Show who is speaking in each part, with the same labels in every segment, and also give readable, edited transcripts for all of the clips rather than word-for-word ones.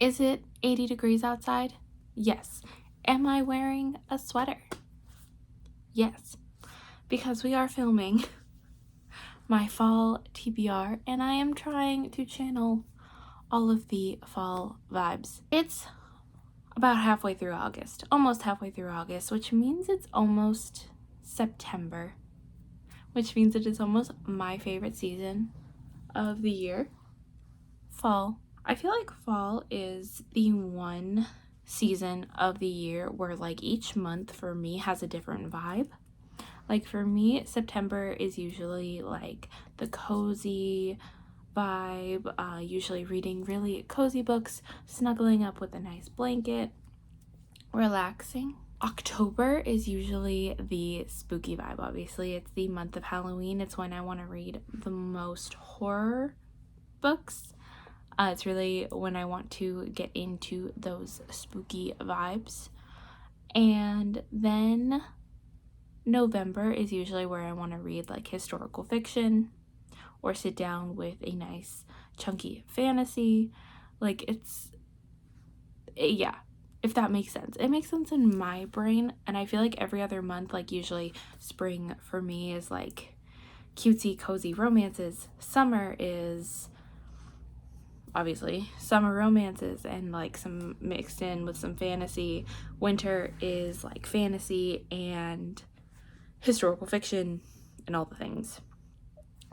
Speaker 1: Is it 80 degrees outside? Yes. Am I wearing a sweater? Yes. Because we are filming my fall TBR and I am trying to channel all of the fall vibes. It's about halfway through August, almost halfway through August, which means it's almost September, which means it is almost my favorite season of the year, fall. I feel like fall is the one season of the year where like each month for me has a different vibe. Like for me, September is usually like the cozy vibe, usually reading really cozy books, snuggling up with a nice blanket, relaxing. October is usually the spooky vibe. Obviously, it's the month of Halloween. It's when I want to read the most horror books. It's really when I want to get into those spooky vibes. And then November is usually where I want to read like historical fiction or sit down with a nice chunky fantasy. Like yeah, if that makes sense. It makes sense in my brain, and I feel like every other month, like usually spring for me is like cutesy cozy romances. Summer is obviously summer romances and like some mixed in with some fantasy. Winter is like fantasy and historical fiction and all the things.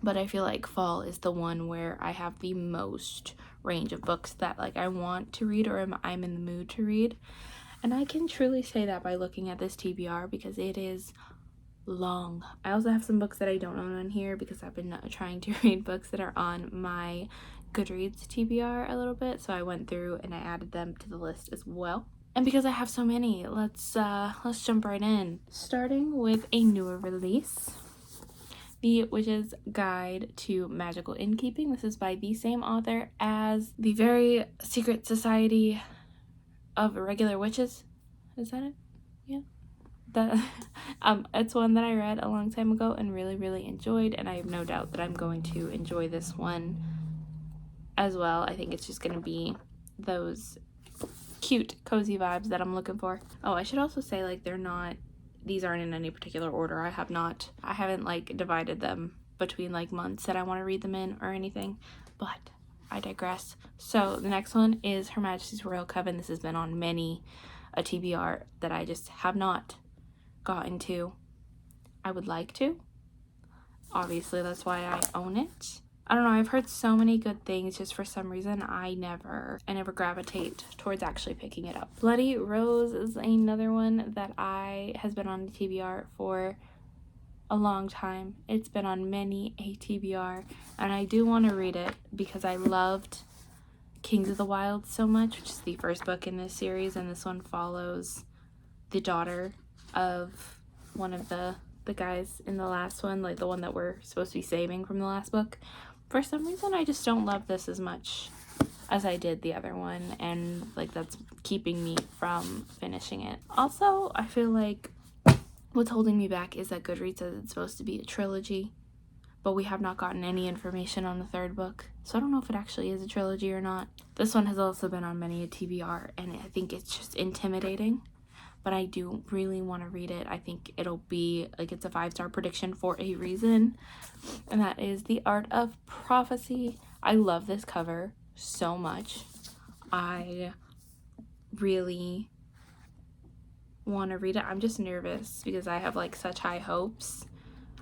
Speaker 1: But I feel like fall is the one where I have the most range of books that like I want to read or I'm in the mood to read. And I can truly say that by looking at this TBR because it is long. I also have some books that I don't own on here because I've been trying to read books that are on my Goodreads TBR a little bit. So I went through and I added them to the list as well. And because I have so many, let's jump right in. Starting with a newer release, The Witch's Guide to Magical Innkeeping. This is by the same author as The Very Secret Society of Irregular Witches. Is that it? Yeah. It's one that I read a long time ago and really enjoyed, and I have no doubt that I'm going to enjoy this one as well. I think it's just going to be those cute cozy vibes that I'm looking for. Oh, I should also say like these aren't in any particular order. I haven't like divided them between like months that I want to read them in or anything, but I digress. So the next one is Her Majesty's Royal Coven. This has been on many a TBR that I just have not gotten to. I would like to. Obviously, that's why I own it. I don't know, I've heard so many good things, just for some reason I never gravitate towards actually picking it up. Bloody Rose is another one that has been on the TBR for a long time. It's been on many a TBR, and I do want to read it because I loved Kings of the Wild so much, which is the first book in this series, and this one follows the daughter of one of the guys in the last one, like the one that we're supposed to be saving from the last book. For some reason, I just don't love this as much as I did the other one, and like that's keeping me from finishing it. Also, I feel like what's holding me back is that Goodreads says it's supposed to be a trilogy, but we have not gotten any information on the third book, so I don't know if it actually is a trilogy or not. This one has also been on many a TBR, and I think it's just intimidating, but I do really want to read it. I think it'll be like it's a 5-star prediction for a reason, and that is The Art of Prophecy. I love this cover so much. I really want to read it. I'm just nervous because I have like such high hopes.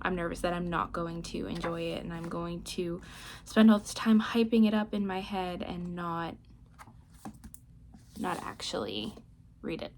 Speaker 1: I'm nervous that I'm not going to enjoy it, and I'm going to spend all this time hyping it up in my head and not actually read it.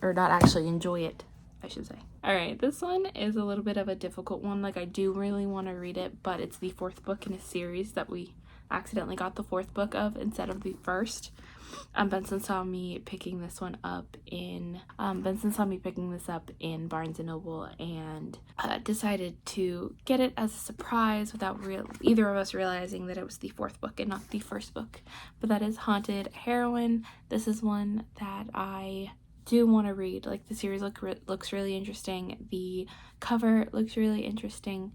Speaker 1: Or not actually enjoy it, I should say. Alright, this one is a little bit of a difficult one. Like, I do really want to read it, but it's the 4th book in a series that we accidentally got the 4th book of instead of the 1st. Benson saw me picking this one up in Barnes & Noble and decided to get it as a surprise without either of us realizing that it was the 4th book and not the 1st book. But that is Haunted Heroine. This is one that I do want to read. Like, the series looks really interesting. The cover looks really interesting,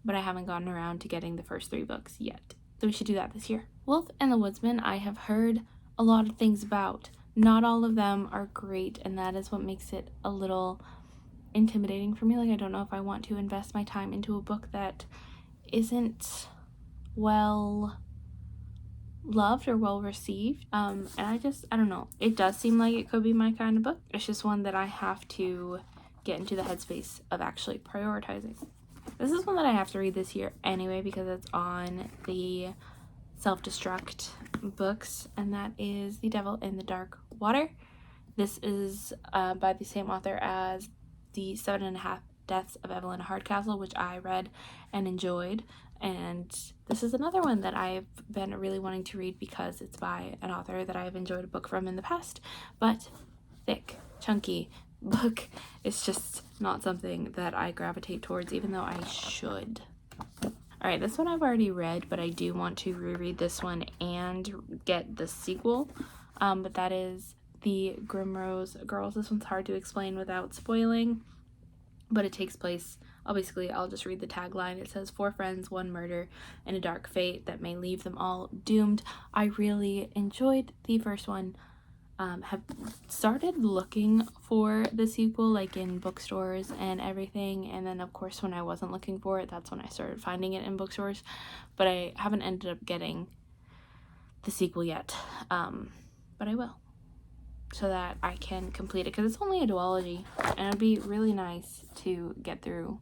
Speaker 1: but I haven't gotten around to getting the first 3 books yet. So we should do that this year. Wolf and the Woodsman, I have heard a lot of things about. Not all of them are great, and that is what makes it a little intimidating for me. Like, I don't know if I want to invest my time into a book that isn't well loved or well received. And I don't know. It does seem like it could be my kind of book. It's just one that I have to get into the headspace of actually prioritizing. This is one that I have to read this year anyway because it's on the self-destruct books, and that is The Devil in the Dark Water. This is by the same author as The 7.5 Deaths of Evelyn Hardcastle, which I read and enjoyed. And this is another one that I've been really wanting to read because it's by an author that I've enjoyed a book from in the past. But thick, chunky book is just not something that I gravitate towards, even though I should. Alright, this one I've already read, but I do want to reread this one and get the sequel. But that is The Grimrose Girls. This one's hard to explain without spoiling, but it takes place, I'll just read the tagline. It says, 4 friends, 1 murder, and a dark fate that may leave them all doomed. I really enjoyed the first one. Have started looking for the sequel, like in bookstores and everything, and then of course when I wasn't looking for it, that's when I started finding it in bookstores, but I haven't ended up getting the sequel yet. But I will, so that I can complete it, because it's only a duology, and it'd be really nice to get through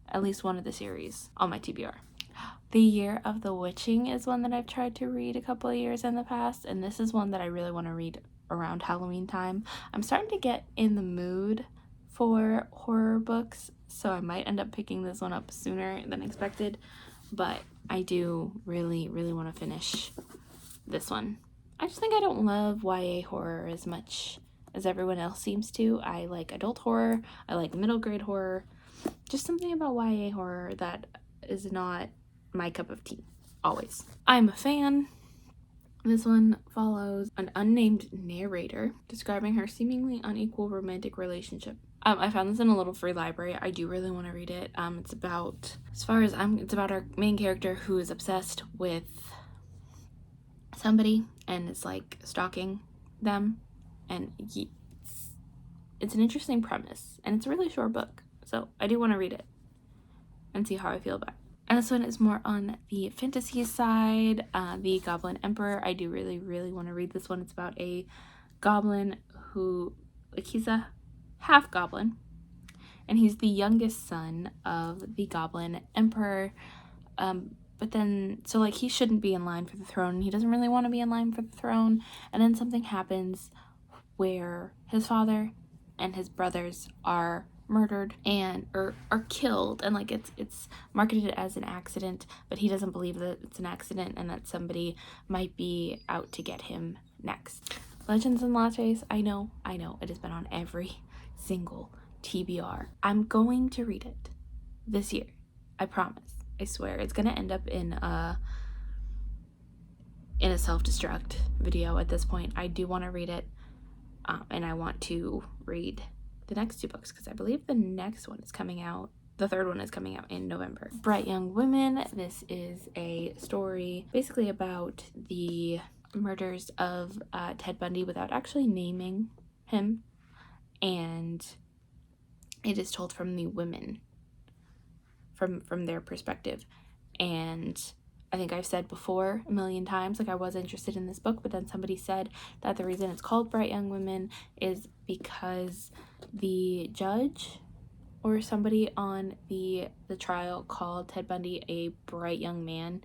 Speaker 1: at least one of the series on my TBR. The Year of the Witching is one that I've tried to read a couple of years in the past, and this is one that I really want to read around Halloween time. I'm starting to get in the mood for horror books, so I might end up picking this one up sooner than expected, but I do really, really want to finish this one. I just think I don't love YA horror as much as everyone else seems to. I like adult horror, I like middle grade horror, just something about YA horror that is not my cup of tea, always. I'm a fan. This one follows an unnamed narrator describing her seemingly unequal romantic relationship. I found this in a little free library. I do really want to read it. It's about our main character who is obsessed with somebody and is like stalking them, and it's an interesting premise, and it's a really short book, so I do want to read it and see how I feel about it. And this one is more on the fantasy side, The Goblin Emperor. I do really, really want to read this one. It's about a goblin who, like, he's a half goblin, and he's the youngest son of the Goblin Emperor. But then, so like, he shouldn't be in line for the throne, and he doesn't really want to be in line for the throne. And then something happens where his father and his brothers are murdered and or are killed, and like it's marketed as an accident, but he doesn't believe that it's an accident and that somebody might be out to get him next. Legends and Lattes, I know it has been on every single TBR. I'm going to read it this year, I promise. I swear. It's gonna end up in a self-destruct video at this point. I do want to read it, and I want to read the next 2 books, because I believe the next one is coming out, the third one is coming out in November. Bright Young Women. This is a story basically about the murders of Ted Bundy without actually naming him, and it is told from the women, from their perspective. And I think I've said before a million times, like, I was interested in this book, but then somebody said that the reason it's called Bright Young Women is because the judge or somebody on the trial called Ted Bundy a bright young man,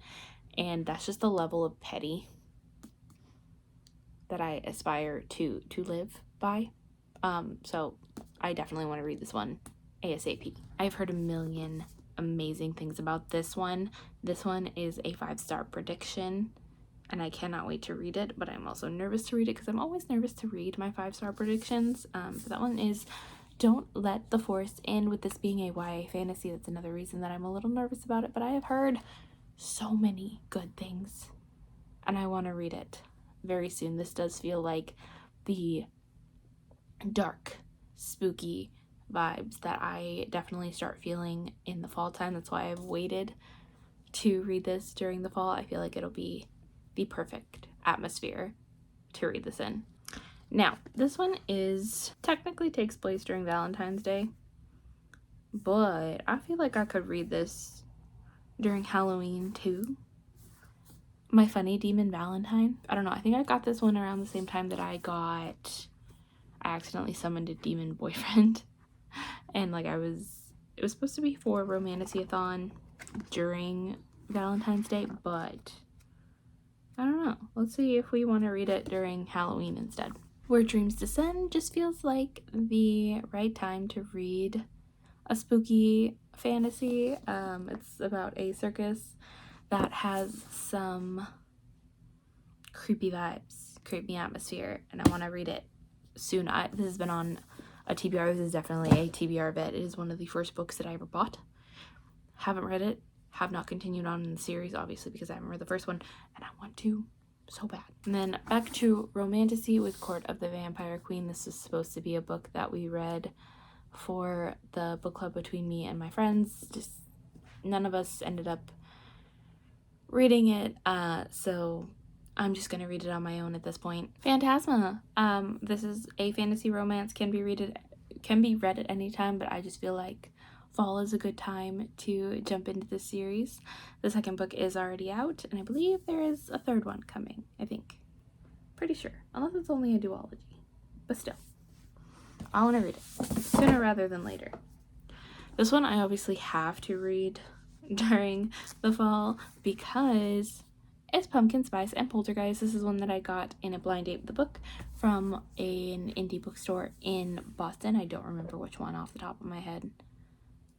Speaker 1: and that's just the level of petty that I aspire to live by. So I definitely want to read this one ASAP. I've heard a million amazing things about this one. This one is a 5-star prediction, and I cannot wait to read it, but I'm also nervous to read it because I'm always nervous to read my 5-star predictions. But that one is Don't Let the Forest In. With this being a YA fantasy, that's another reason that I'm a little nervous about it, but I have heard so many good things, and I want to read it very soon. This does feel like the dark, spooky vibes that I definitely start feeling in the fall time. That's why I've waited to read this during the fall. I feel like it'll be the perfect atmosphere to read this in. Now, this one technically takes place during Valentine's Day, but I feel like I could read this during Halloween too. My Funny Demon Valentine. I don't know, I think I got this one around the same time that I accidentally summoned a demon boyfriend. And like it was supposed to be for Romantasy-a-thon during Valentine's Day, but I don't know. Let's see if we want to read it during Halloween instead. Where Dreams Descend just feels like the right time to read a spooky fantasy. It's about a circus that has some creepy vibes, creepy atmosphere, and I want to read it soon. This has been on a TBR. This is definitely a TBR vet. It is one of the first books that I ever bought. Haven't read it, have not continued on in the series, obviously, because I haven't read the first one, and I want to so bad. And then back to Romantasy with Court of the Vampire Queen. This is supposed to be a book that we read for the book club between me and my friends. Just none of us ended up reading it, so I'm just gonna read it on my own at this point. Phantasma. This is a fantasy romance, can be read at any time, but I just feel like fall is a good time to jump into this series. The second book is already out, and I believe there is a third one coming, I think. Pretty sure, unless it's only a duology, but still. I want to read it sooner rather than later. This one I obviously have to read during the fall because it's Pumpkin Spice and Poltergeist. This is one that I got in a blind date with the book from an indie bookstore in Boston. I don't remember which one off the top of my head.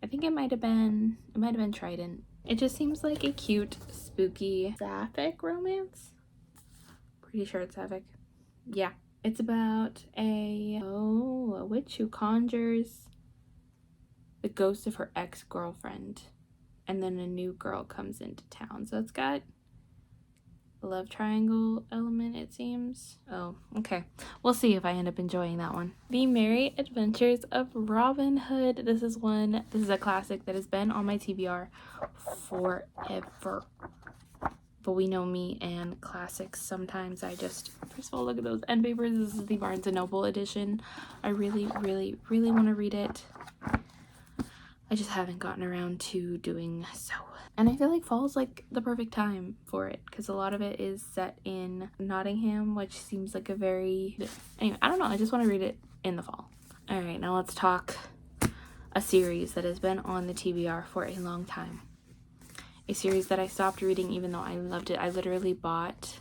Speaker 1: I think it might have been Trident. It just seems like a cute, spooky, sapphic romance. Pretty sure it's sapphic. Yeah. It's about a witch who conjures the ghost of her ex-girlfriend, and then a new girl comes into town. So it's got a love triangle element, it seems. Oh, okay. We'll see if I end up enjoying that one. The Merry Adventures of Robin Hood. This is a classic that has been on my TBR forever. But we know me and classics. Sometimes first of all, look at those end papers. This is the Barnes & Noble edition. I really, really, really want to read it. I just haven't gotten around to doing so. And I feel like fall is like the perfect time for it because a lot of it is set in Nottingham, which seems like anyway, I don't know. I just want to read it in the fall. All right, now let's talk a series that has been on the TBR for a long time. A series that I stopped reading even though I loved it. I literally bought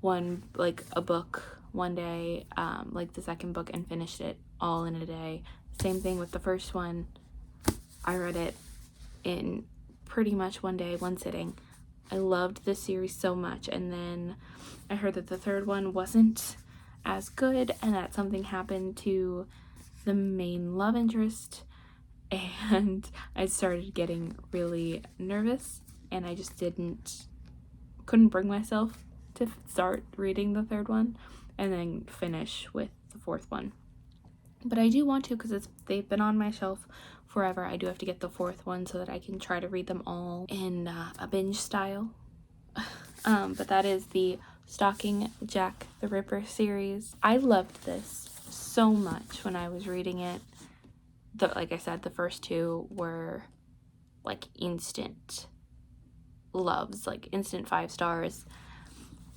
Speaker 1: a book one day, like the second book, and finished it all in a day. Same thing with the first one. I read it in pretty much one day, one sitting. I loved this series so much, and then I heard that the third one wasn't as good and that something happened to the main love interest, and I started getting really nervous, and I just couldn't bring myself to start reading the third one and then finish with the fourth one. But I do want to because they've been on my shelf forever. I do have to get the fourth one so that I can try to read them all in a binge style. But that is the Stalking Jack the Ripper series. I loved this so much when I was reading it. Like I said, the first two were like instant loves, like instant 5 stars.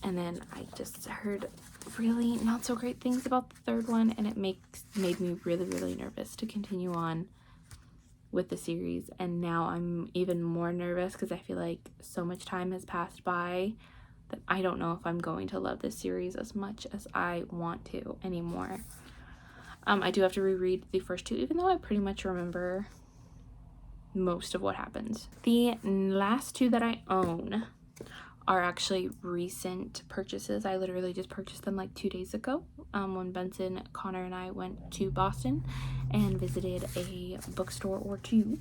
Speaker 1: And then I just heard really not so great things about the third one, and it made me really, really nervous to continue on with the series. And now I'm even more nervous because I feel like so much time has passed by that I don't know if I'm going to love this series as much as I want to anymore. I do have to reread the first two, even though I pretty much remember most of what happens. The last two that I own are actually recent purchases. I literally just purchased them like 2 days ago when Benson, Connor, and I went to Boston and visited a bookstore or two.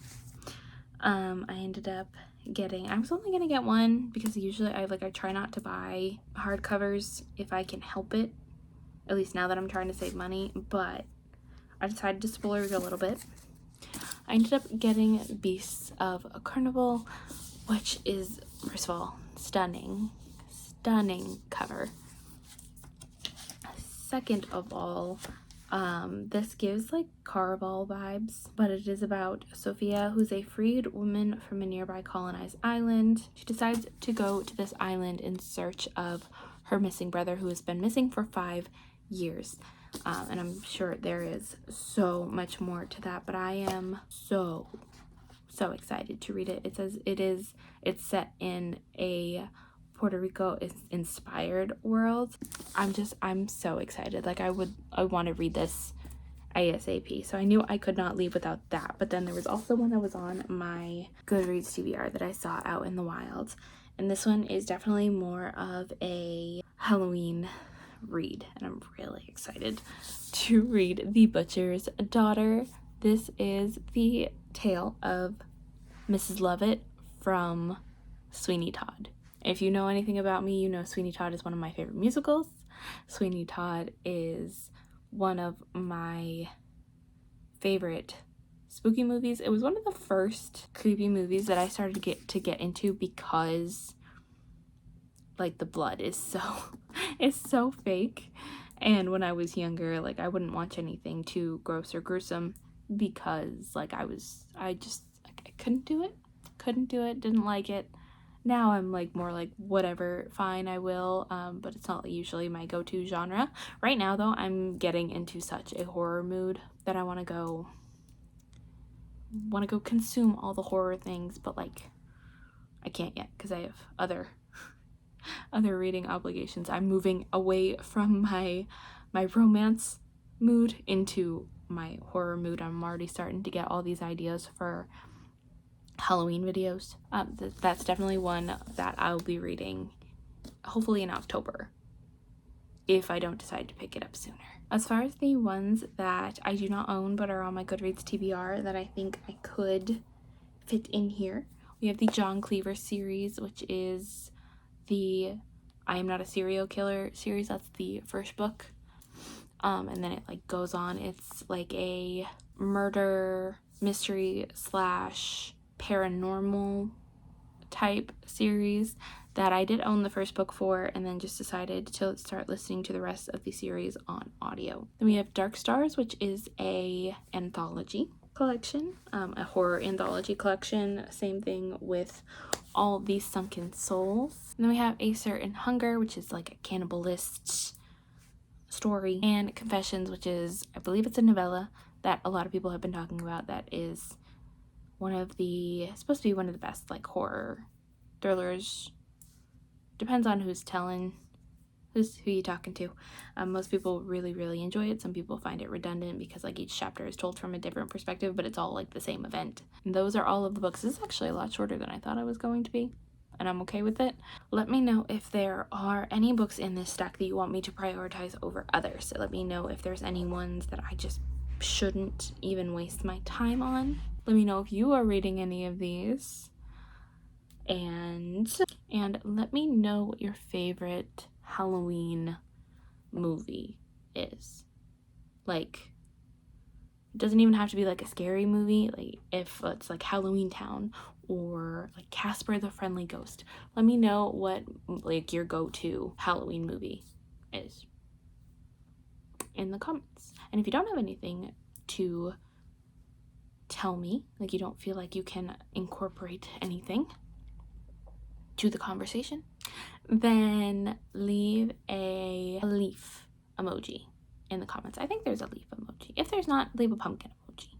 Speaker 1: I ended up I was only gonna get one because usually I try not to buy hardcovers if I can help it, at least now that I'm trying to save money, but I decided to splurge a little bit. I ended up getting Beasts of a Carnival, which is, first of all, stunning cover. second of all, this gives like Caraval vibes, but it is about Sophia, who's a freed woman from a nearby colonized island. She decides to go to this island in search of her missing brother, who has been missing for 5 years. And I'm sure there is so much more to that, but I am so excited to read it. It says it's set in a Puerto Rico inspired world. I'm so excited. Like I want to read this ASAP. So I knew I could not leave without that. But then there was also one that was on my Goodreads TBR that I saw out in the wild. And this one is definitely more of a Halloween read. And I'm really excited to read The Butcher's Daughter. This is the tale of Mrs. Lovett from Sweeney Todd. If you know anything about me, you know Sweeney Todd is one of my favorite musicals. Sweeney Todd is one of my favorite spooky movies. It was one of the first creepy movies that I started to get into because like the blood is so fake. And when I was younger, like I wouldn't watch anything too gross or gruesome because like I couldn't do it, didn't like it. Now I'm like more like whatever, fine, I will, but it's not usually my go-to genre. Right now though, I'm getting into such a horror mood that I want to go consume all the horror things, but like I can't yet because I have other reading obligations. I'm moving away from my romance mood into my horror mood. I'm already starting to get all these ideas for Halloween videos. That's definitely one that I'll be reading hopefully in October if I don't decide to pick it up sooner. As far as the ones that I do not own but are on my Goodreads TBR that I think I could fit in here, we have the John Cleaver series, which is the I Am Not a Serial Killer series. That's the first book. And then it like goes on. It's like a murder mystery / paranormal type series that I did own the first book for and then just decided to start listening to the rest of the series on audio. Then we have Dark Stars, which is a anthology collection, a horror anthology collection. Same thing with All These Sunken Souls. And then we have A Certain Hunger, which is like a cannibalist story, and Confessions, which is, I believe it's a novella that a lot of people have been talking about, that is supposed to be one of the best like horror thrillers. Depends on who you're talking to. Most people really enjoy it. Some people find it redundant because like each chapter is told from a different perspective, but it's all like the same event. And those are all of the books. This is actually a lot shorter than I thought it was going to be, and I'm okay with it. Let me know if there are any books in this stack that you want me to prioritize over others. So let me know if there's any ones that I just shouldn't even waste my time on. Let me know if you are reading any of these, and let me know what your favorite Halloween movie is. Like, it doesn't even have to be like a scary movie. Like if it's like Halloween Town or like Casper the Friendly Ghost, let me know what like your go-to Halloween movie is in the comments. And if you don't have anything to tell me, like you don't feel like you can incorporate anything to the conversation, then leave a leaf emoji in the comments. I think there's a leaf emoji. If there's not, leave a pumpkin emoji.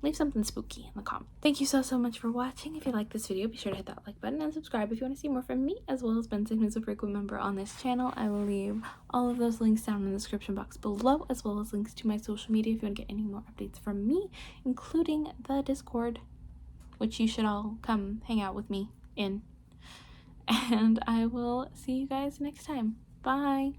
Speaker 1: Leave something spooky in the comments. Thank you so much for watching. If you like this video, be sure to hit that like button and subscribe if you want to see more from me, as well as Benson, who's a frequent member on this channel. I will leave all of those links down in the description box below, as well as links to my social media if you want to get any more updates from me, including the Discord, which you should all come hang out with me in. And I will see you guys next time. Bye!